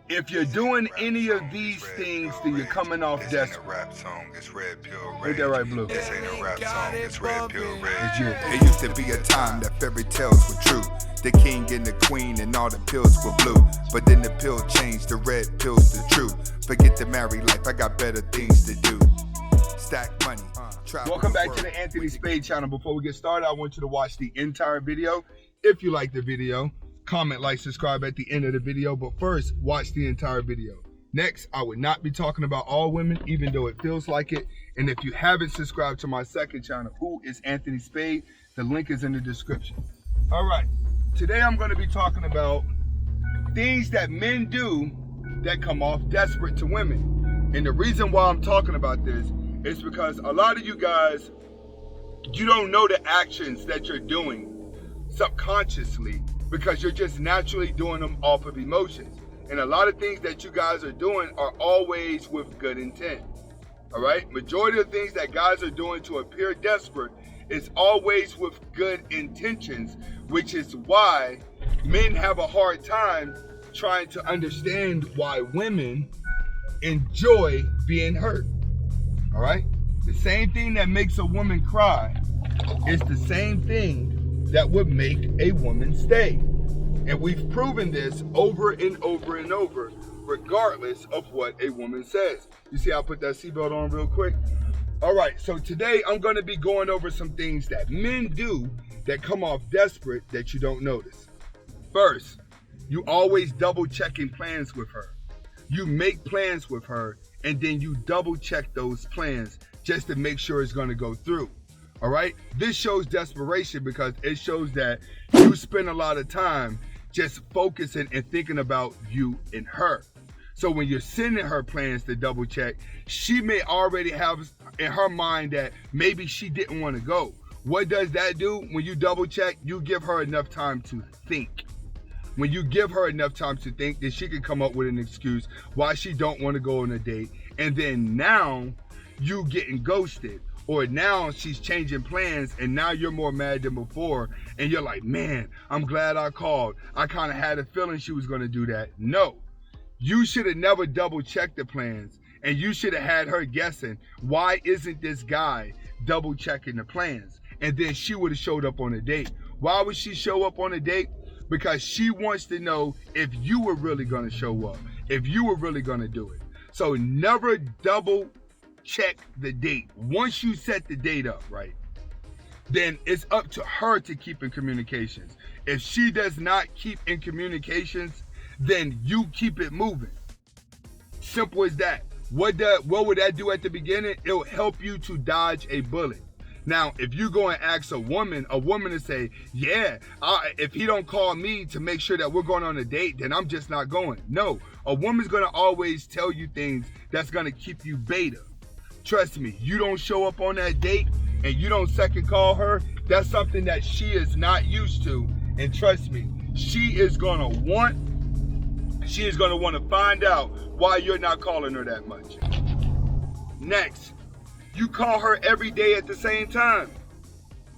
If you're doing any of these things, then you're coming off desperate. This ain't a rap song, it's red pill rage. Ain't that right, Blue? This ain't a rap song, it's red pill rage. It's you. It used to be a time that fairy tales were true. The king and the queen and all the pills were blue. But then the pill changed, the red pill's the truth. Forget the married life, I got better things to do. Stack money. Welcome back to the Anthony Spade channel. Before we get started, I want you to watch the entire video. If you like the video, comment, like, subscribe at the end of the video. But first, watch the entire video. Next, I would not be talking about all women, even though it feels like it. And if you haven't subscribed to my second channel, who is Anthony Spade, the link is in the description. All right, today I'm going to be talking about things that men do that come off desperate to women. And the reason why I'm talking about this is because a lot of you guys, you don't know the actions that you're doing subconsciously because you're just naturally doing them off of emotions. And a lot of things that you guys are doing are always with good intent. All right? Majority of things that guys are doing to appear desperate is always with good intentions, which is why men have a hard time trying to understand why women enjoy being hurt. All right? The same thing that makes a woman cry is the same thing that would make a woman stay. And we've proven this over and over and over, regardless of what a woman says. You see, I'll put that seatbelt on real quick. All right, so today I'm going to be going over some things that men do that come off desperate that you don't notice. First, you always double checking plans with her. You make plans with her and then you double check those plans just to make sure it's going to go through. All right, this shows desperation because it shows that you spend a lot of time just focusing and thinking about you and her. So when you're sending her plans to double check, she may already have in her mind that maybe she didn't want to go. What does that do? When you double check, you give her enough time to think. When you give her enough time to think, then she can come up with an excuse why she don't want to go on a date. And then now you getting ghosted. Or now she's changing plans and now you're more mad than before. And you're like, man, I'm glad I called. I kind of had a feeling she was going to do that. No, you should have never double checked the plans. And you should have had her guessing, why isn't this guy double checking the plans? And then she would have showed up on a date. Why would she show up on a date? Because she wants to know if you were really going to show up, if you were really going to do it. So never double check the date. Once you set the date up, right, then it's up to her to keep in communications. If she does not keep in communications, then you keep it moving. Simple as that. What would that do at the beginning? It'll help you to dodge a bullet. Now, if you go and ask a woman to say, yeah, if he don't call me to make sure that we're going on a date, then I'm just not going. No, a woman's going to always tell you things that's going to keep you beta. Trust me, you don't show up on that date and you don't second call her, that's something that she is not used to. And trust me, she is gonna want to find out why you're not calling her that much. Next, you call her every day at the same time.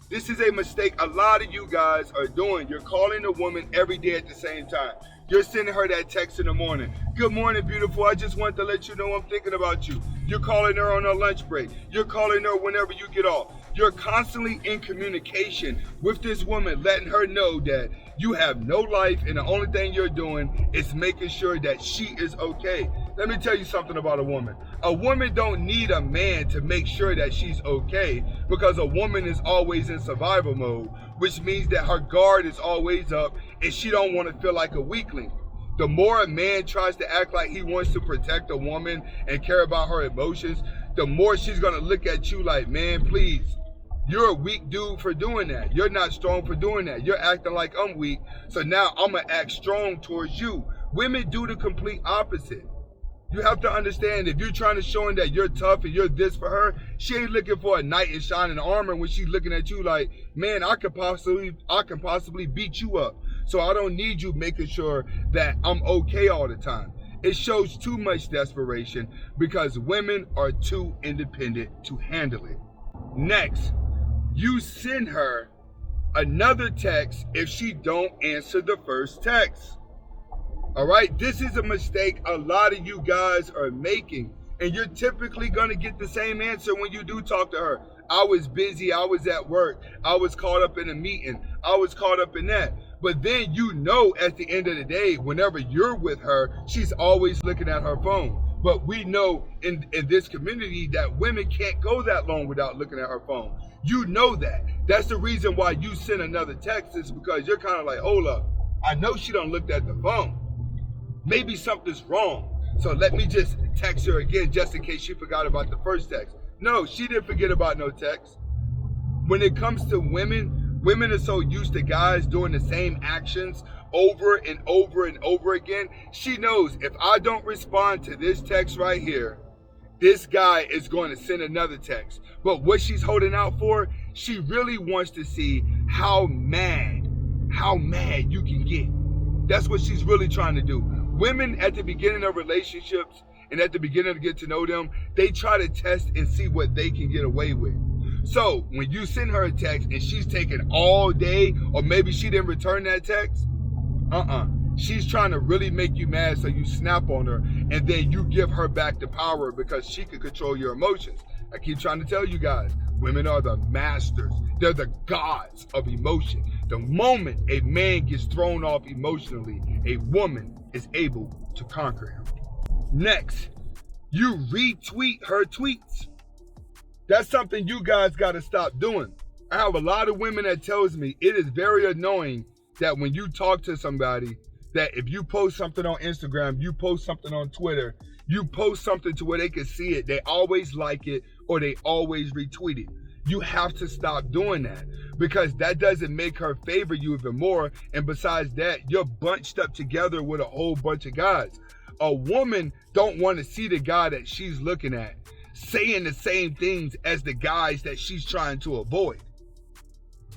This is a mistake a lot of you guys are doing. You're calling a woman every day at the same time. You're sending her that text in the morning. Good morning, beautiful. I just wanted to let you know I'm thinking about you. You're calling her on her lunch break. You're calling her whenever you get off. You're constantly in communication with this woman, letting her know that you have no life and the only thing you're doing is making sure that she is okay. Let me tell you something about a woman. A woman don't need a man to make sure that she's okay because a woman is always in survival mode, which means that her guard is always up and she don't want to feel like a weakling. The more a man tries to act like he wants to protect a woman and care about her emotions, the more she's going to look at you like, man, please, you're a weak dude for doing that. You're not strong for doing that. You're acting like I'm weak, so now I'm going to act strong towards you. Women do the complete opposite. You have to understand, if you're trying to show her that you're tough and you're this for her, she ain't looking for a knight in shining armor when she's looking at you like, man, I can possibly beat you up. So I don't need you making sure that I'm okay all the time. It shows too much desperation because women are too independent to handle it. Next, you send her another text if she don't answer the first text. All right, this is a mistake a lot of you guys are making, and you're typically gonna get the same answer when you do talk to her. I was busy, I was at work, I was caught up in a meeting, I was caught up in that. But then you know at the end of the day, whenever you're with her, she's always looking at her phone. But we know in this community that women can't go that long without looking at her phone. You know that. That's the reason why you send another text, is because you're kind of like, hold up, I know she don't look at the phone. Maybe something's wrong. So let me just text her again just in case she forgot about the first text. No, she didn't forget about no text. When it comes to women, women are so used to guys doing the same actions over and over and over again. She knows if I don't respond to this text right here, this guy is going to send another text. But what she's holding out for, she really wants to see how mad you can get. That's what she's really trying to do. Women at the beginning of relationships and at the beginning to get to know them, they try to test and see what they can get away with. So when you send her a text and she's taking all day, or maybe she didn't return that text, she's trying to really make you mad, so you snap on her and then you give her back the power because she can control your emotions. I keep trying to tell you guys, women are the masters. They're the gods of emotion. The moment a man gets thrown off emotionally, a woman is able to conquer him. Next, you retweet her tweets. That's something you guys got to stop doing. I have a lot of women that tells me it is very annoying that when you talk to somebody, that if you post something on Instagram, you post something on Twitter, you post something to where they can see it, they always like it or they always retweet it. You have to stop doing that, because that doesn't make her favor you even more. And besides that, you're bunched up together with a whole bunch of guys. A woman don't want to see the guy that she's looking at saying the same things as the guys that she's trying to avoid.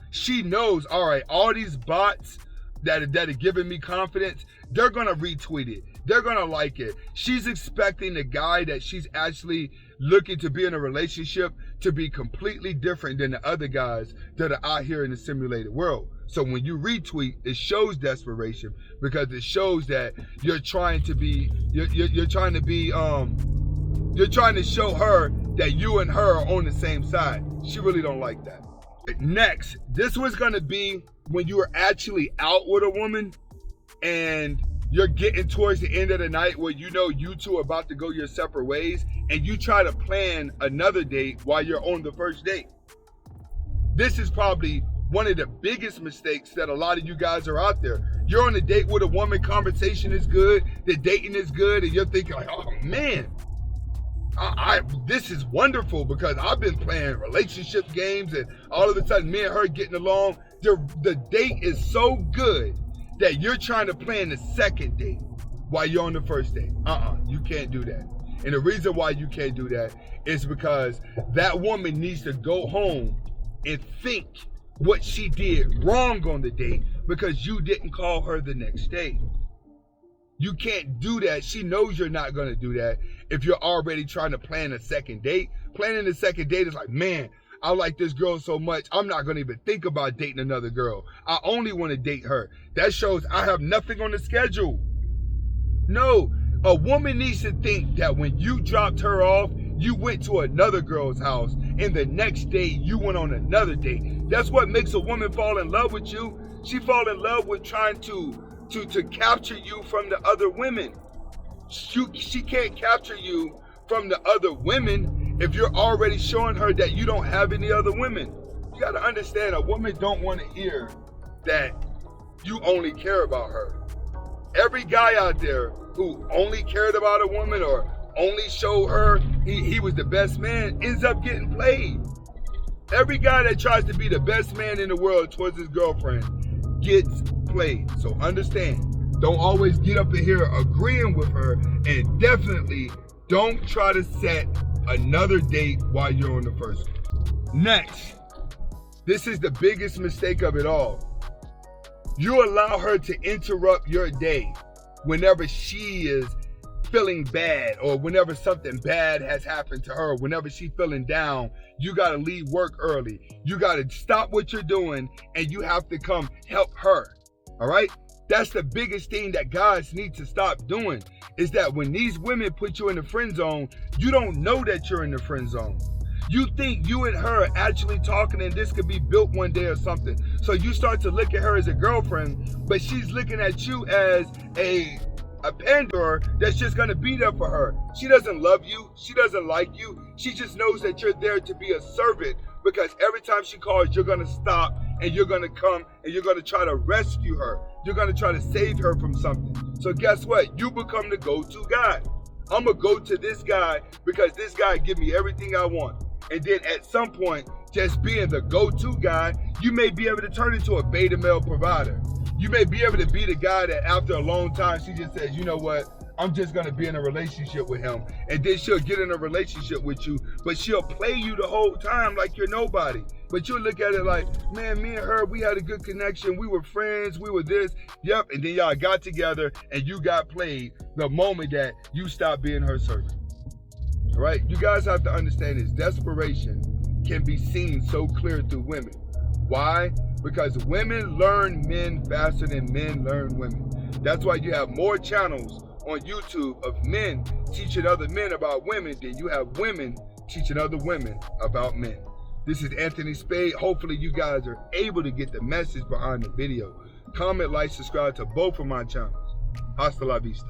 She knows, all right, all these bots that are giving me confidence, they're gonna retweet it, they're gonna like it. She's expecting the guy that she's actually looking to be in a relationship to be completely different than the other guys that are out here in the simulated world. So when you retweet, it shows desperation, because it shows that you're trying to show her that you and her are on the same side. She really don't like that. Next, this was gonna be when you were actually out with a woman and you're getting towards the end of the night where you know you two are about to go your separate ways, and you try to plan another date while you're on the first date. This is probably one of the biggest mistakes that a lot of you guys are out there. You're on a date with a woman, conversation is good, the dating is good, and you're thinking like, oh man, this is wonderful because I've been playing relationship games, and all of a sudden me and her getting along. The date is so good that you're trying to plan the second date while you're on the first date. You can't do that. And the reason why you can't do that is because that woman needs to go home and think what she did wrong on the date because you didn't call her the next day. You can't do that. She knows you're not going to do that if you're already trying to plan a second date. Planning a second date is like, man, I like this girl so much, I'm not going to even think about dating another girl. I only want to date her. That shows I have nothing on the schedule. No, a woman needs to think that when you dropped her off, you went to another girl's house, and the next day you went on another date. That's what makes a woman fall in love with you. She fall in love with trying to capture you from the other women. She can't capture you from the other women if you're already showing her that you don't have any other women. You got to understand, a woman don't want to hear that you only care about her. Every guy out there who only cared about a woman or only showed her he was the best man ends up getting played. Every guy that tries to be the best man in the world towards his girlfriend gets played. So understand, don't always get up in here agreeing with her, and definitely don't try to set another date while you're on the first one. Next, this is the biggest mistake of it all. You allow her to interrupt your day whenever she is feeling bad, or whenever something bad has happened to her, whenever she's feeling down. You got to leave work early. You got to stop what you're doing and you have to come help her. All right? That's the biggest thing that guys need to stop doing, is that when these women put you in the friend zone, you don't know that you're in the friend zone. You think you and her are actually talking and this could be built one day or something. So you start to look at her as a girlfriend, but she's looking at you as a pandora that's just gonna be there for her. She doesn't love you, she doesn't like you, she just knows that you're there to be a servant, because every time she calls, you're gonna stop and you're gonna come and you're gonna try to rescue her. You're gonna try to save her from something. So guess what? You become the go-to guy. I'm gonna go to this guy because this guy give me everything I want. And then at some point, just being the go-to guy, you may be able to turn into a beta male provider. You may be able to be the guy that after a long time, she just says, you know what? I'm just gonna be in a relationship with him. And then she'll get in a relationship with you, but she'll play you the whole time like you're nobody. But you'll look at it like, man, me and her, we had a good connection. We were friends, we were this, yep. And then y'all got together and you got played the moment that you stopped being her servant. All right, you guys have to understand this. Desperation can be seen so clear through women. Why? Because women learn men faster than men learn women. That's why you have more channels on YouTube of men teaching other men about women than you have women teaching other women about men. This is Anthony Spade. Hopefully you guys are able to get the message behind the video. Comment, like, subscribe to both of my channels. Hasta la vista.